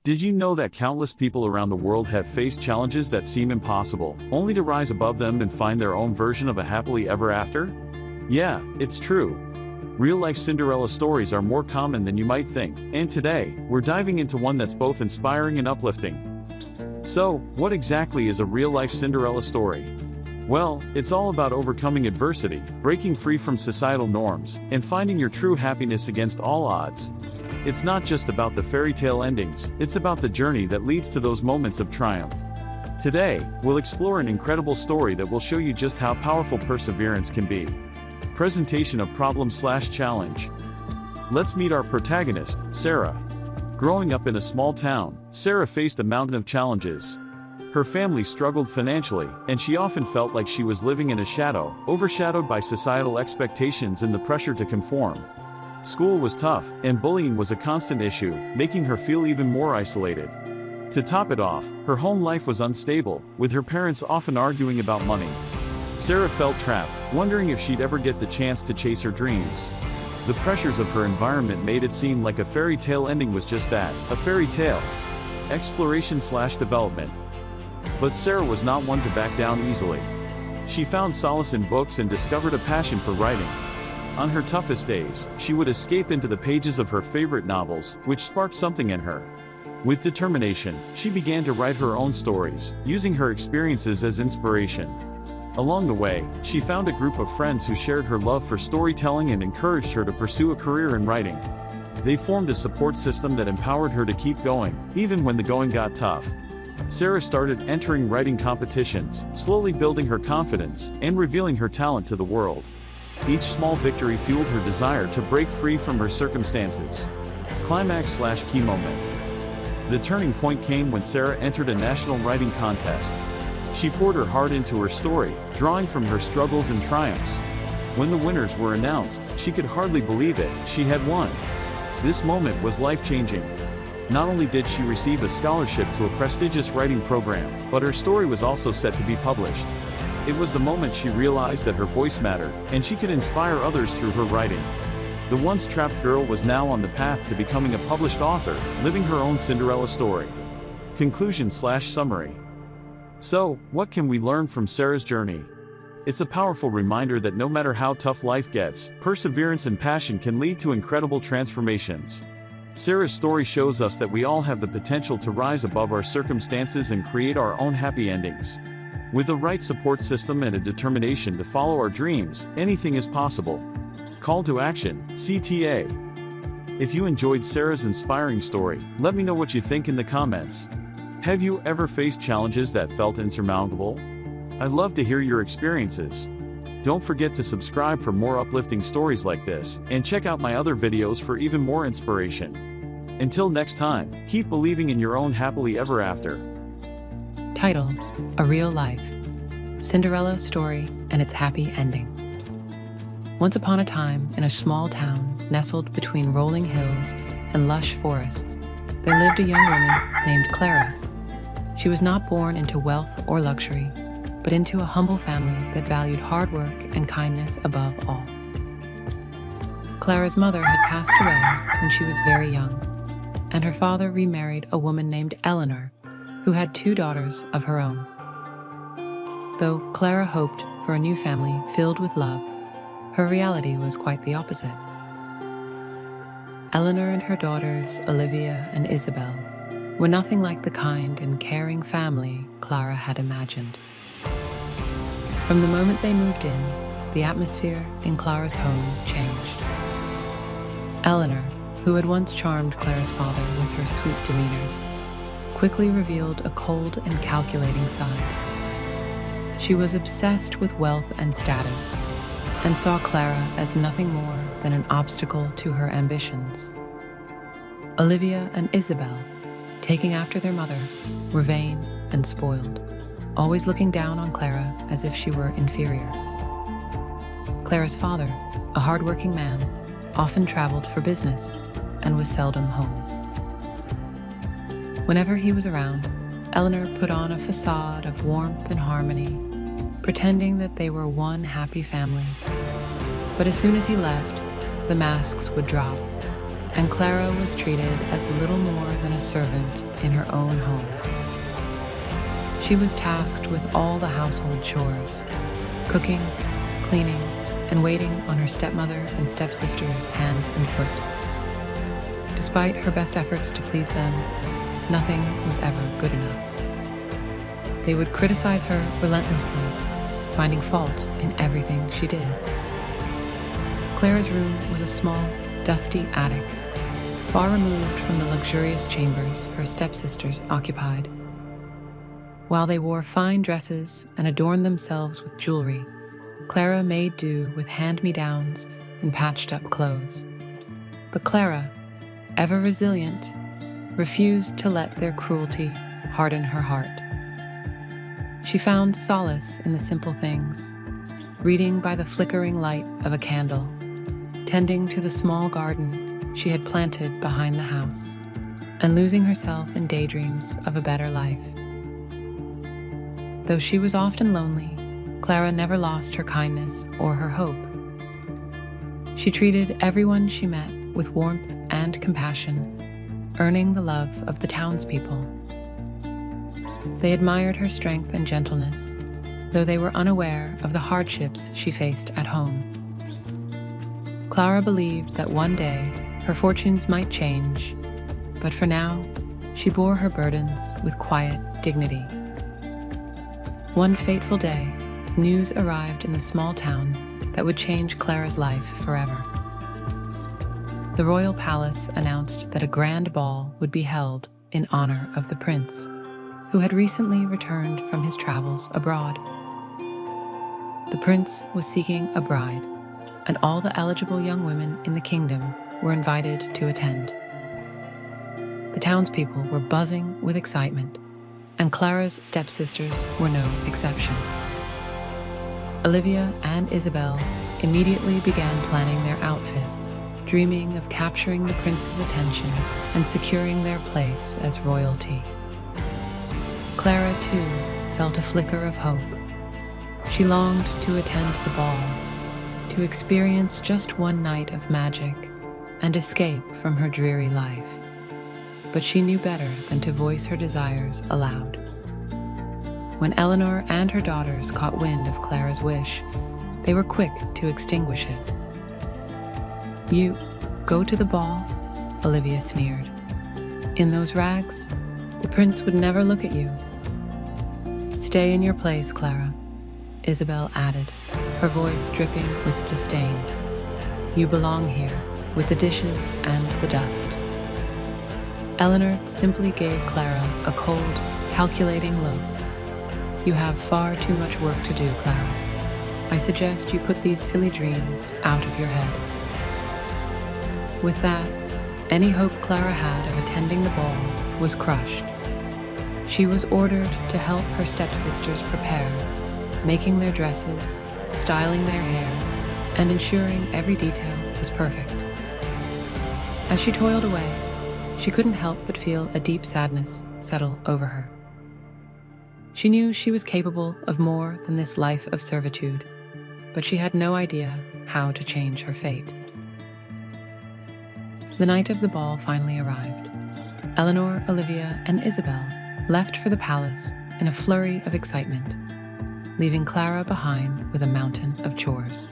Did you know that countless people around the world have faced challenges that seem impossible, only to rise above them and find their own version of a happily ever after? Yeah, it's true. Real-life Cinderella stories are more common than you might think, and today, we're diving into one that's both inspiring and uplifting. So, what exactly is a real-life Cinderella story? Well, it's all about overcoming adversity, breaking free from societal norms, and finding your true happiness against all odds. It's not just about the fairy tale endings, it's about the journey that leads to those moments of triumph. Today, we'll explore an incredible story that will show you just how powerful perseverance can be. Presentation of problem/challenge. Let's meet our protagonist, Sarah. Growing up in a small town, Sarah faced a mountain of challenges. Her family struggled financially, and she often felt like she was living in a shadow, overshadowed by societal expectations and the pressure to conform. School was tough, and bullying was a constant issue, making her feel even more isolated. To top it off, her home life was unstable, with her parents often arguing about money. Sarah felt trapped, wondering if she'd ever get the chance to chase her dreams. The pressures of her environment made it seem like a fairy tale ending was just that, a fairy tale. Exploration/development. But Sarah was not one to back down easily. She found solace in books and discovered a passion for writing. On her toughest days, she would escape into the pages of her favorite novels, which sparked something in her. With determination, she began to write her own stories, using her experiences as inspiration. Along the way, she found a group of friends who shared her love for storytelling and encouraged her to pursue a career in writing. They formed a support system that empowered her to keep going, even when the going got tough. Sarah started entering writing competitions, slowly building her confidence, and revealing her talent to the world. Each small victory fueled her desire to break free from her circumstances. Climax/key moment. The turning point came when Sarah entered a national writing contest. She poured her heart into her story, drawing from her struggles and triumphs. When the winners were announced, she could hardly believe it, she had won. This moment was life-changing. Not only did she receive a scholarship to a prestigious writing program, but her story was also set to be published. It was the moment she realized that her voice mattered, and she could inspire others through her writing. The once trapped girl was now on the path to becoming a published author, living her own Cinderella story. Conclusion/summary. So, what can we learn from Sarah's journey? It's a powerful reminder that no matter how tough life gets, perseverance and passion can lead to incredible transformations. Sarah's story shows us that we all have the potential to rise above our circumstances and create our own happy endings. With the right support system and a determination to follow our dreams, anything is possible. Call to action, CTA. If you enjoyed Sarah's inspiring story, let me know what you think in the comments. Have you ever faced challenges that felt insurmountable? I'd love to hear your experiences. Don't forget to subscribe for more uplifting stories like this, and check out my other videos for even more inspiration. Until next time, keep believing in your own happily ever after. Title: A Real Life, Cinderella Story and Its Happy Ending. Once upon a time, in a small town nestled between rolling hills and lush forests, there lived a young woman named Clara. She was not born into wealth or luxury, but into a humble family that valued hard work and kindness above all. Clara's mother had passed away when she was very young, and her father remarried a woman named Eleanor, who had 2 daughters of her own. Though Clara hoped for a new family filled with love, her reality was quite the opposite. Eleanor and her daughters, Olivia and Isabel, were nothing like the kind and caring family Clara had imagined. From the moment they moved in, the atmosphere in Clara's home changed. Eleanor, who had once charmed Clara's father with her sweet demeanor, quickly revealed a cold and calculating side. She was obsessed with wealth and status, and saw Clara as nothing more than an obstacle to her ambitions. Olivia and Isabel, taking after their mother, were vain and spoiled, always looking down on Clara as if she were inferior. Clara's father, a hard-working man, often traveled for business and was seldom home. Whenever he was around, Eleanor put on a facade of warmth and harmony, pretending that they were one happy family. But as soon as he left, the masks would drop, and Clara was treated as little more than a servant in her own home. She was tasked with all the household chores, cooking, cleaning, and waiting on her stepmother and stepsisters hand and foot. Despite her best efforts to please them, nothing was ever good enough. They would criticize her relentlessly, finding fault in everything she did. Clara's room was a small, dusty attic, far removed from the luxurious chambers her stepsisters occupied. While they wore fine dresses and adorned themselves with jewelry, Clara made do with hand-me-downs and patched-up clothes. But Clara, ever resilient, refused to let their cruelty harden her heart. She found solace in the simple things, reading by the flickering light of a candle, tending to the small garden she had planted behind the house, and losing herself in daydreams of a better life. Though she was often lonely, Clara never lost her kindness or her hope. She treated everyone she met with warmth and compassion, earning the love of the townspeople. They admired her strength and gentleness, though they were unaware of the hardships she faced at home. Clara believed that one day her fortunes might change, but for now, she bore her burdens with quiet dignity. One fateful day, news arrived in the small town that would change Clara's life forever. The royal palace announced that a grand ball would be held in honor of the prince, who had recently returned from his travels abroad. The prince was seeking a bride, and all the eligible young women in the kingdom were invited to attend. The townspeople were buzzing with excitement, and Clara's stepsisters were no exception. Olivia and Isabel immediately began planning their outfits, dreaming of capturing the prince's attention and securing their place as royalty. Clara, too, felt a flicker of hope. She longed to attend the ball, to experience just one night of magic and escape from her dreary life. But she knew better than to voice her desires aloud. When Eleanor and her daughters caught wind of Clara's wish, they were quick to extinguish it. "You go to the ball?" Olivia sneered. "In those rags? The prince would never look at you." "Stay in your place, Clara," Isabel added, her voice dripping with disdain. "You belong here, with the dishes and the dust." Eleanor simply gave Clara a cold, calculating look. "You have far too much work to do, Clara. I suggest you put these silly dreams out of your head." With that, any hope Clara had of attending the ball was crushed. She was ordered to help her stepsisters prepare, making their dresses, styling their hair, and ensuring every detail was perfect. As she toiled away, she couldn't help but feel a deep sadness settle over her. She knew she was capable of more than this life of servitude, but she had no idea how to change her fate. The night of the ball finally arrived. Eleanor, Olivia, and Isabel left for the palace in a flurry of excitement, leaving Clara behind with a mountain of chores.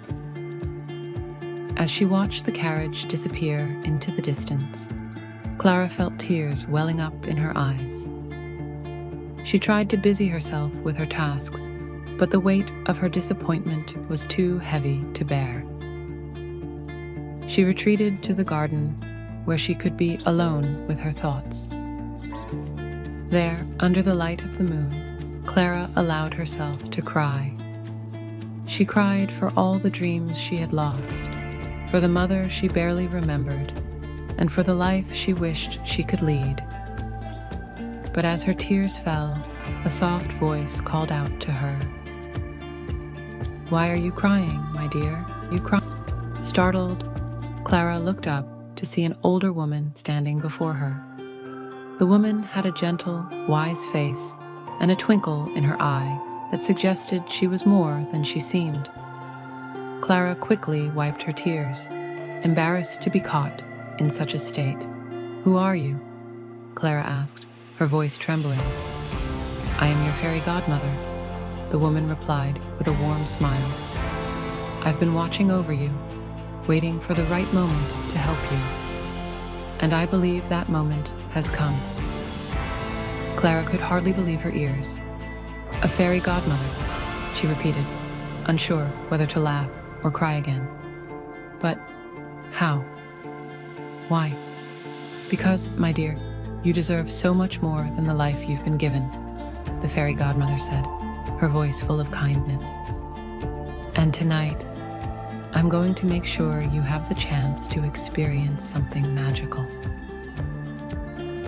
As she watched the carriage disappear into the distance, Clara felt tears welling up in her eyes. She tried to busy herself with her tasks, but the weight of her disappointment was too heavy to bear. She retreated to the garden, where she could be alone with her thoughts. There, under the light of the moon, Clara allowed herself to cry. She cried for all the dreams she had lost, for the mother she barely remembered, and for the life she wished she could lead. But as her tears fell, a soft voice called out to her. "Why are you crying, my dear? You cry?" Startled, Clara looked up to see an older woman standing before her. The woman had a gentle, wise face and a twinkle in her eye that suggested she was more than she seemed. Clara quickly wiped her tears, embarrassed to be caught, in such a state. "Who are you?" Clara asked, her voice trembling. "I am your fairy godmother," the woman replied with a warm smile. "I've been watching over you, waiting for the right moment to help you. And I believe that moment has come." Clara could hardly believe her ears. "A fairy godmother," she repeated, unsure whether to laugh or cry again. "But how? Why?" "Because, my dear, you deserve so much more than the life you've been given," the fairy godmother said, her voice full of kindness. "And tonight, I'm going to make sure you have the chance to experience something magical."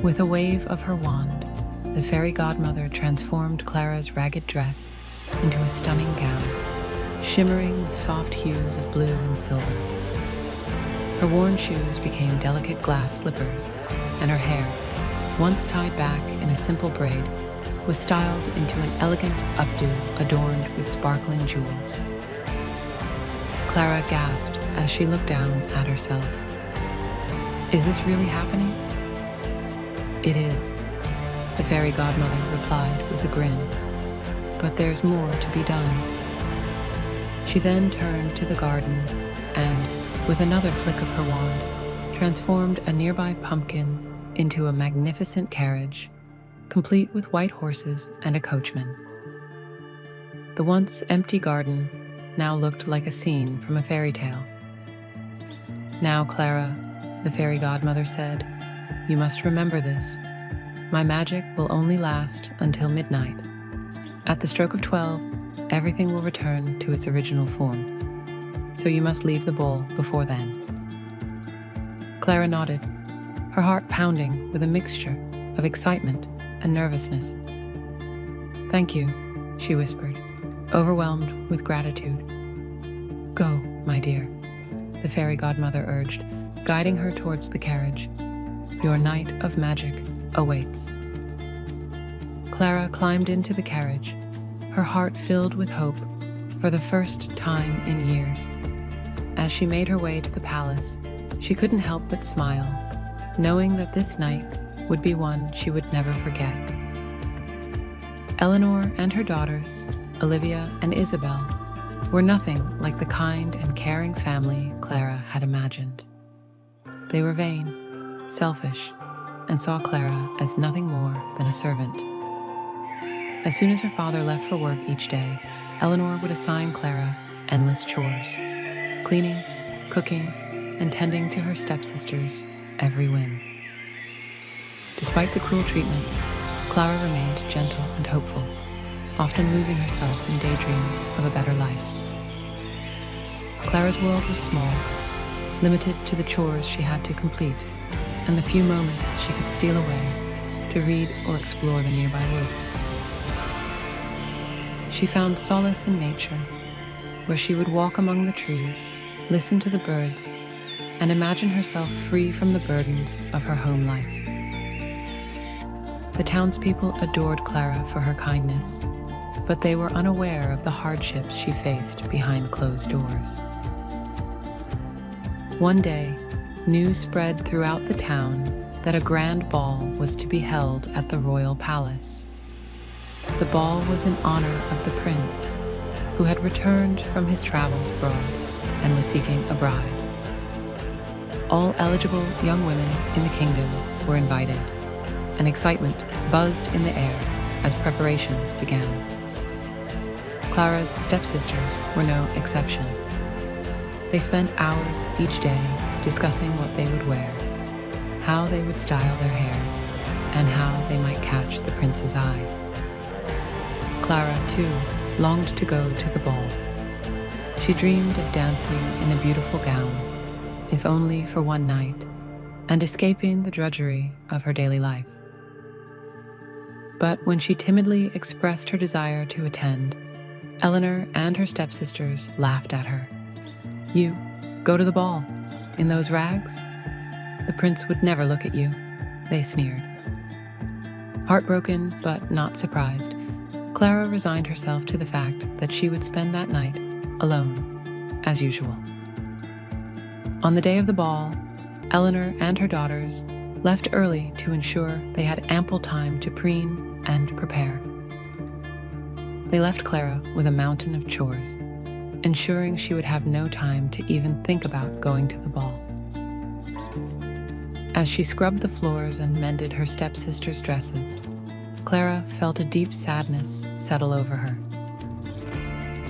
With a wave of her wand, the fairy godmother transformed Clara's ragged dress into a stunning gown, shimmering with soft hues of blue and silver. Her worn shoes became delicate glass slippers, and her hair, once tied back in a simple braid, was styled into an elegant updo adorned with sparkling jewels. Clara gasped as she looked down at herself. "Is this really happening?" "It is," the fairy godmother replied with a grin. "But there's more to be done." She then turned to the garden and, with another flick of her wand, transformed a nearby pumpkin into a magnificent carriage, complete with white horses and a coachman. The once empty garden now looked like a scene from a fairy tale. "Now, Clara," the fairy godmother said, "you must remember this. My magic will only last until midnight. At the stroke of 12, everything will return to its original form. So you must leave the bowl before then." Clara nodded, her heart pounding with a mixture of excitement and nervousness. "Thank you," she whispered, overwhelmed with gratitude. "Go, my dear," the fairy godmother urged, guiding her towards the carriage. "Your night of magic awaits." Clara climbed into the carriage, her heart filled with hope for the first time in years. As she made her way to the palace, she couldn't help but smile, knowing that this night would be one she would never forget. Eleanor and her daughters, Olivia and Isabel, were nothing like the kind and caring family Clara had imagined. They were vain, selfish, and saw Clara as nothing more than a servant. As soon as her father left for work each day, Eleanor would assign Clara endless chores, cleaning, cooking, and tending to her stepsisters' every whim. Despite the cruel treatment, Clara remained gentle and hopeful, often losing herself in daydreams of a better life. Clara's world was small, limited to the chores she had to complete and the few moments she could steal away to read or explore the nearby woods. She found solace in nature, where she would walk among the trees, listen to the birds, and imagine herself free from the burdens of her home life. The townspeople adored Clara for her kindness, but they were unaware of the hardships she faced behind closed doors. One day, news spread throughout the town that a grand ball was to be held at the royal palace. The ball was in honor of the prince, who had returned from his travels abroad and was seeking a bride. All eligible young women in the kingdom were invited, and excitement buzzed in the air as preparations began. Clara's stepsisters were no exception. They spent hours each day discussing what they would wear, how they would style their hair, and how they might catch the prince's eye. Clara, too, longed to go to the ball. She dreamed of dancing in a beautiful gown, if only for one night, and escaping the drudgery of her daily life. But when she timidly expressed her desire to attend, Eleanor and her stepsisters laughed at her. "You, go to the ball, in those rags? The prince would never look at you," they sneered. Heartbroken but not surprised, Clara resigned herself to the fact that she would spend that night alone, as usual. On the day of the ball, Eleanor and her daughters left early to ensure they had ample time to preen and prepare. They left Clara with a mountain of chores, ensuring she would have no time to even think about going to the ball. As she scrubbed the floors and mended her stepsister's dresses, Clara felt a deep sadness settle over her.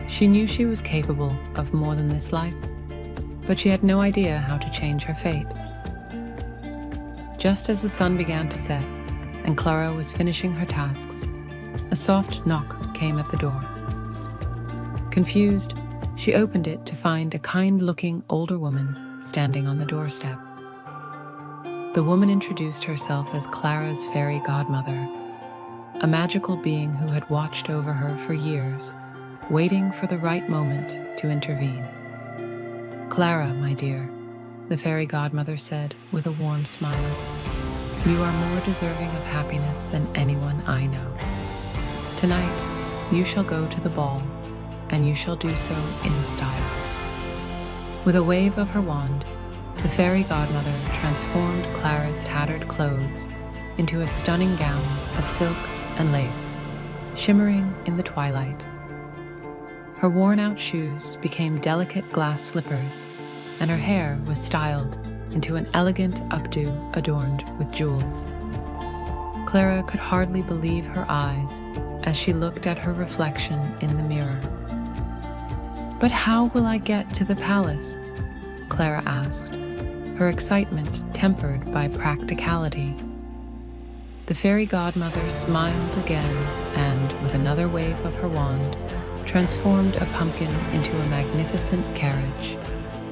She knew she was capable of more than this life, but she had no idea how to change her fate. Just as the sun began to set and Clara was finishing her tasks, a soft knock came at the door. Confused, she opened it to find a kind-looking older woman standing on the doorstep. The woman introduced herself as Clara's fairy godmother, a magical being who had watched over her for years, waiting for the right moment to intervene. "Clara, my dear," the fairy godmother said with a warm smile, "you are more deserving of happiness than anyone I know. Tonight, you shall go to the ball, and you shall do so in style." With a wave of her wand, the fairy godmother transformed Clara's tattered clothes into a stunning gown of silk and lace, shimmering in the twilight. Her worn-out shoes became delicate glass slippers, and her hair was styled into an elegant updo adorned with jewels. Clara could hardly believe her eyes as she looked at her reflection in the mirror. "But how will I get to the palace?" Clara asked, her excitement tempered by practicality. The fairy godmother smiled again and, with another wave of her wand, transformed a pumpkin into a magnificent carriage,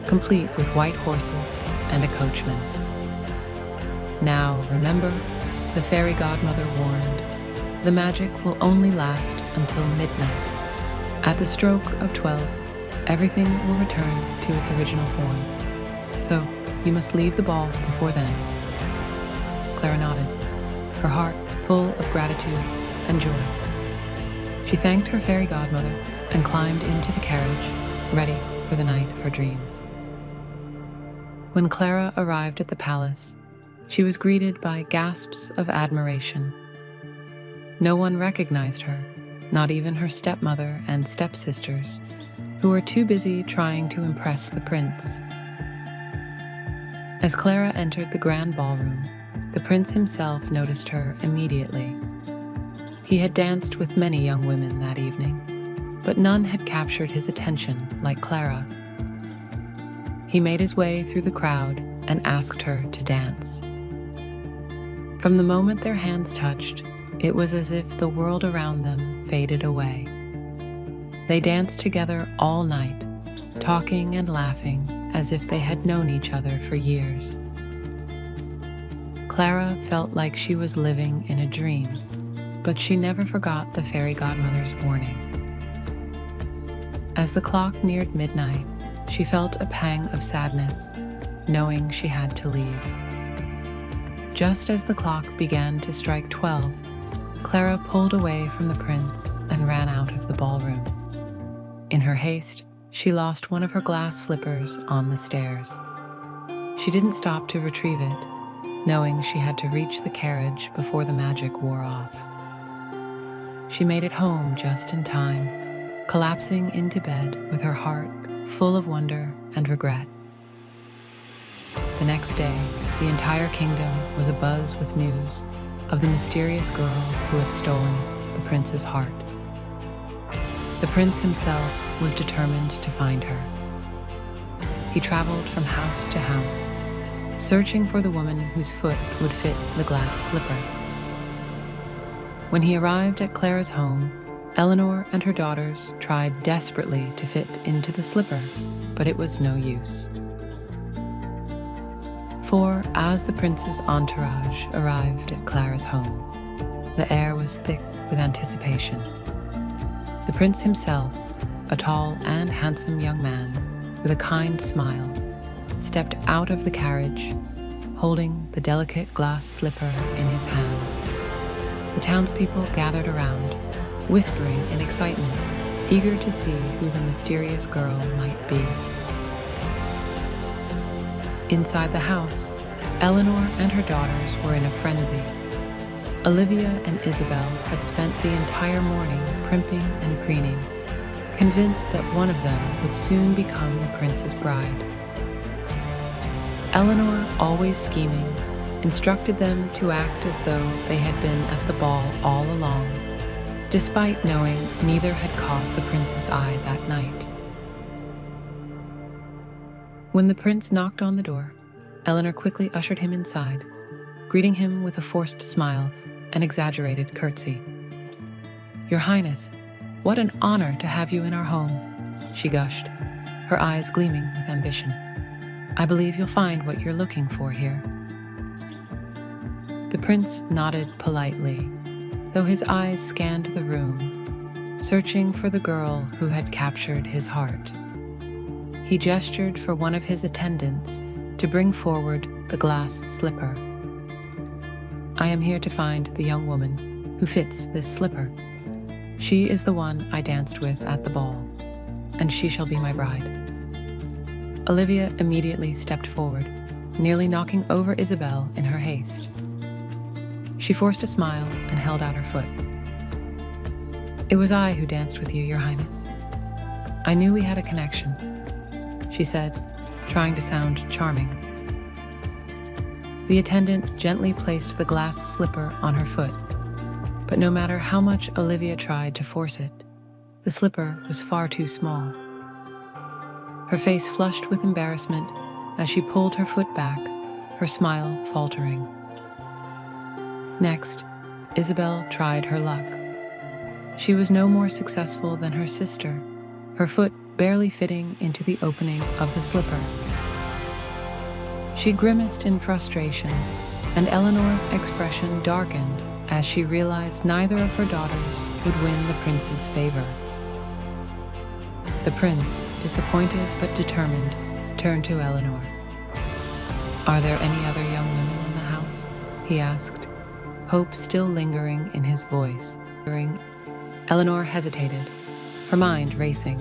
complete with white horses and a coachman. "Now, remember," the fairy godmother warned, "the magic will only last until midnight. At the stroke of 12, everything will return to its original form. So, you must leave the ball before then." Clara nodded, her heart full of gratitude and joy. She thanked her fairy godmother and climbed into the carriage, ready for the night of her dreams. When Clara arrived at the palace, she was greeted by gasps of admiration. No one recognized her, not even her stepmother and stepsisters, who were too busy trying to impress the prince. As Clara entered the grand ballroom, the prince himself noticed her immediately. He had danced with many young women that evening, but none had captured his attention like Clara. He made his way through the crowd and asked her to dance. From the moment their hands touched, it was as if the world around them faded away. They danced together all night, talking and laughing as if they had known each other for years. Clara felt like she was living in a dream, but she never forgot the fairy godmother's warning. As the clock neared midnight, she felt a pang of sadness, knowing she had to leave. Just as the clock began to strike 12, Clara pulled away from the prince and ran out of the ballroom. In her haste, she lost one of her glass slippers on the stairs. She didn't stop to retrieve it, knowing she had to reach the carriage before the magic wore off. She made it home just in time, collapsing into bed with her heart full of wonder and regret. The next day, the entire kingdom was abuzz with news of the mysterious girl who had stolen the prince's heart. The prince himself was determined to find her. He traveled from house to house, searching for the woman whose foot would fit the glass slipper. When he arrived at Clara's home, Eleanor and her daughters tried desperately to fit into the slipper, but it was no use. For as the prince's entourage arrived at Clara's home, the air was thick with anticipation. The prince himself, a tall and handsome young man with a kind smile, stepped out of the carriage, holding the delicate glass slipper in his hands. The townspeople gathered around, whispering in excitement, eager to see who the mysterious girl might be. Inside the house, Eleanor and her daughters were in a frenzy. Olivia and Isabel had spent the entire morning primping and preening, convinced that one of them would soon become the prince's bride. Eleanor, always scheming, instructed them to act as though they had been at the ball all along, despite knowing neither had caught the prince's eye that night. When the prince knocked on the door, Eleanor quickly ushered him inside, greeting him with a forced smile and exaggerated curtsy. "Your Highness, what an honor to have you in our home," she gushed, her eyes gleaming with ambition. "I believe you'll find what you're looking for here." The prince nodded politely, though his eyes scanned the room, searching for the girl who had captured his heart. He gestured for one of his attendants to bring forward the glass slipper. "I am here to find the young woman who fits this slipper. She is the one I danced with at the ball, and she shall be my bride." Olivia immediately stepped forward, nearly knocking over Isabel in her haste. She forced a smile and held out her foot. "It was I who danced with you, Your Highness. I knew we had a connection," she said, trying to sound charming. The attendant gently placed the glass slipper on her foot, but no matter how much Olivia tried to force it, the slipper was far too small. Her face flushed with embarrassment as she pulled her foot back, her smile faltering. Next, Isabel tried her luck. She was no more successful than her sister, her foot barely fitting into the opening of the slipper. She grimaced in frustration, and Eleanor's expression darkened as she realized neither of her daughters would win the prince's favor. The prince, disappointed but determined, turned to Eleanor. "Are there any other young women in the house?" he asked, hope still lingering in his voice. Eleanor hesitated, her mind racing.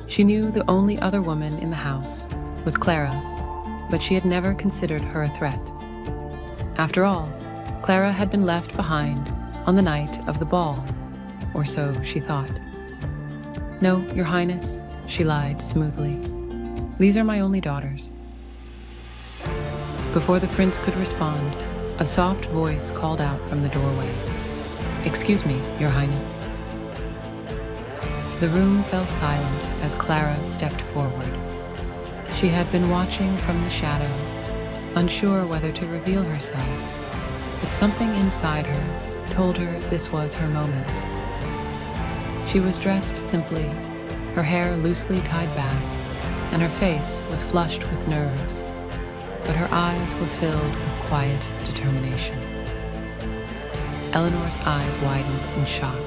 She knew the only other woman in the house was Clara, but she had never considered her a threat. After all, Clara had been left behind on the night of the ball, or so she thought. "No, Your Highness," she lied smoothly. "These are my only daughters." Before the prince could respond, a soft voice called out from the doorway. "Excuse me, Your Highness." The room fell silent as Clara stepped forward. She had been watching from the shadows, unsure whether to reveal herself, but something inside her told her this was her moment. She was dressed simply, her hair loosely tied back, and her face was flushed with nerves, but her eyes were filled with quiet determination. Eleanor's eyes widened in shock,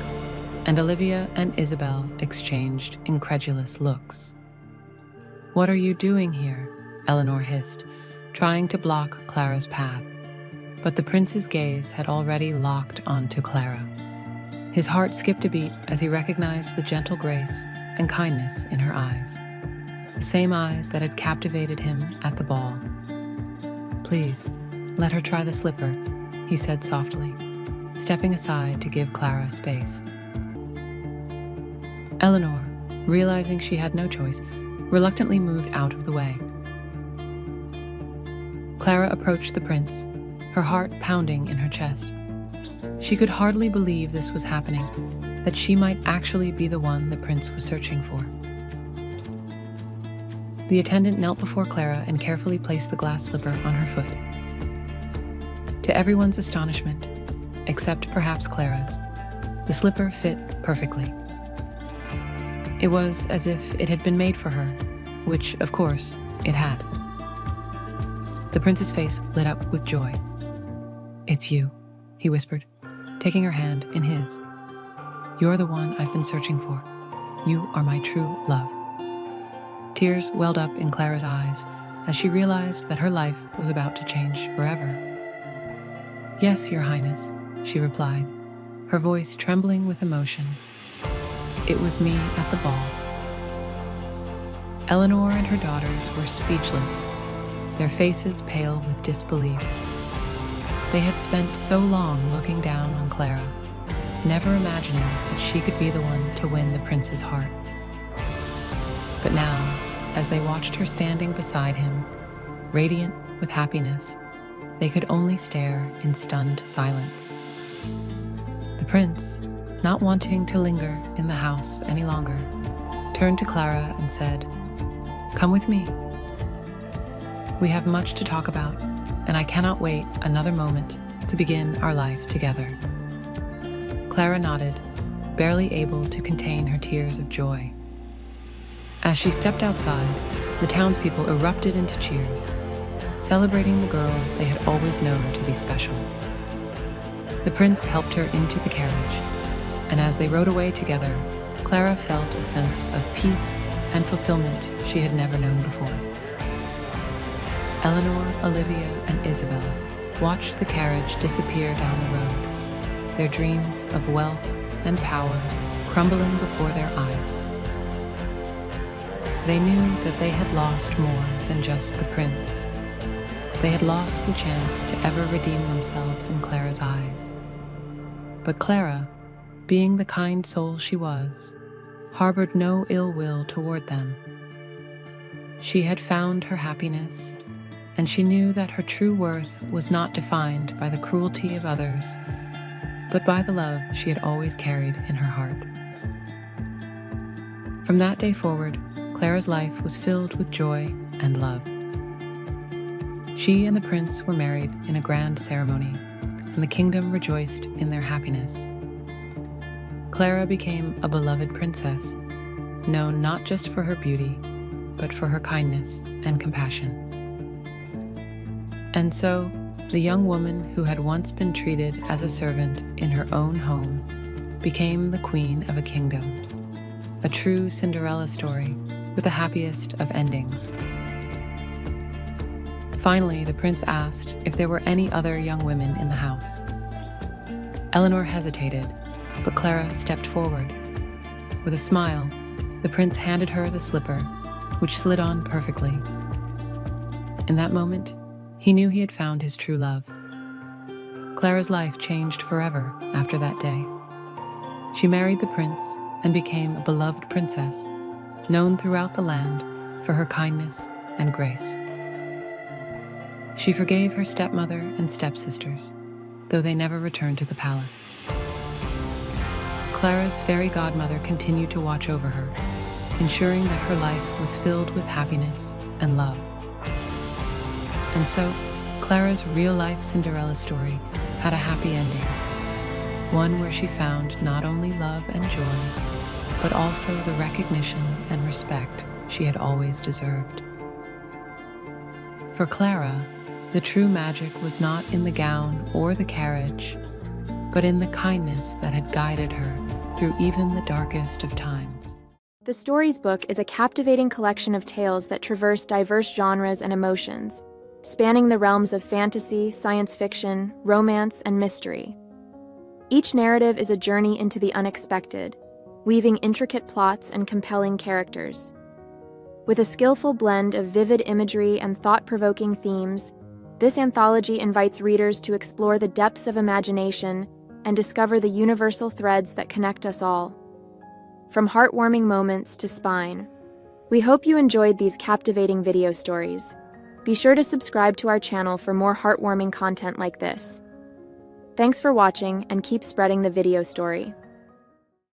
and Olivia and Isabel exchanged incredulous looks. "What are you doing here?" Eleanor hissed, trying to block Clara's path, but the prince's gaze had already locked onto Clara. His heart skipped a beat as he recognized the gentle grace and kindness in her eyes, the same eyes that had captivated him at the ball. "Please, let her try the slipper," he said softly, stepping aside to give Clara space. Eleanor, realizing she had no choice, reluctantly moved out of the way. Clara approached the prince, her heart pounding in her chest. She could hardly believe this was happening, that she might actually be the one the prince was searching for. The attendant knelt before Clara and carefully placed the glass slipper on her foot. To everyone's astonishment, except perhaps Clara's, the slipper fit perfectly. It was as if it had been made for her, which, of course, it had. The prince's face lit up with joy. "It's you," he whispered, taking her hand in his. "You're the one I've been searching for. You are my true love." Tears welled up in Clara's eyes as she realized that her life was about to change forever. "Yes, Your Highness," she replied, her voice trembling with emotion. "It was me at the ball." Eleanor and her daughters were speechless, their faces pale with disbelief. They had spent so long looking down on Clara, never imagining that she could be the one to win the prince's heart. But now, as they watched her standing beside him, radiant with happiness, they could only stare in stunned silence. The prince, not wanting to linger in the house any longer, turned to Clara and said, "Come with me. We have much to talk about, and I cannot wait another moment to begin our life together." Clara nodded, barely able to contain her tears of joy. As she stepped outside, the townspeople erupted into cheers, celebrating the girl they had always known to be special. The prince helped her into the carriage, and as they rode away together, Clara felt a sense of peace and fulfillment she had never known before. Eleanor, Olivia, and Isabella watched the carriage disappear down the road, their dreams of wealth and power crumbling before their eyes. They knew that they had lost more than just the prince. They had lost the chance to ever redeem themselves in Clara's eyes. But Clara, being the kind soul she was, harbored no ill will toward them. She had found her happiness, and she knew that her true worth was not defined by the cruelty of others, but by the love she had always carried in her heart. From that day forward, Clara's life was filled with joy and love. She and the prince were married in a grand ceremony, and the kingdom rejoiced in their happiness. Clara became a beloved princess, known not just for her beauty, but for her kindness and compassion. And so, the young woman who had once been treated as a servant in her own home became the queen of a kingdom, a true Cinderella story with the happiest of endings. Finally, the prince asked if there were any other young women in the house. Eleanor hesitated, but Clara stepped forward. With a smile, the prince handed her the slipper, which slid on perfectly. In that moment, he knew he had found his true love. Clara's life changed forever after that day. She married the prince and became a beloved princess, known throughout the land for her kindness and grace. She forgave her stepmother and stepsisters, though they never returned to the palace. Clara's fairy godmother continued to watch over her, ensuring that her life was filled with happiness and love. And so, Clara's real-life Cinderella story had a happy ending, one where she found not only love and joy, but also the recognition and respect she had always deserved. For Clara, the true magic was not in the gown or the carriage, but in the kindness that had guided her through even the darkest of times. The Stories book is a captivating collection of tales that traverse diverse genres and emotions, spanning the realms of fantasy, science fiction, romance, and mystery. Each narrative is a journey into the unexpected, weaving intricate plots and compelling characters. With a skillful blend of vivid imagery and thought-provoking themes, this anthology invites readers to explore the depths of imagination and discover the universal threads that connect us all. From heartwarming moments to spine. We hope you enjoyed these captivating video stories. Be sure to subscribe to our channel for more heartwarming content like this. Thanks for watching, and keep spreading the video story.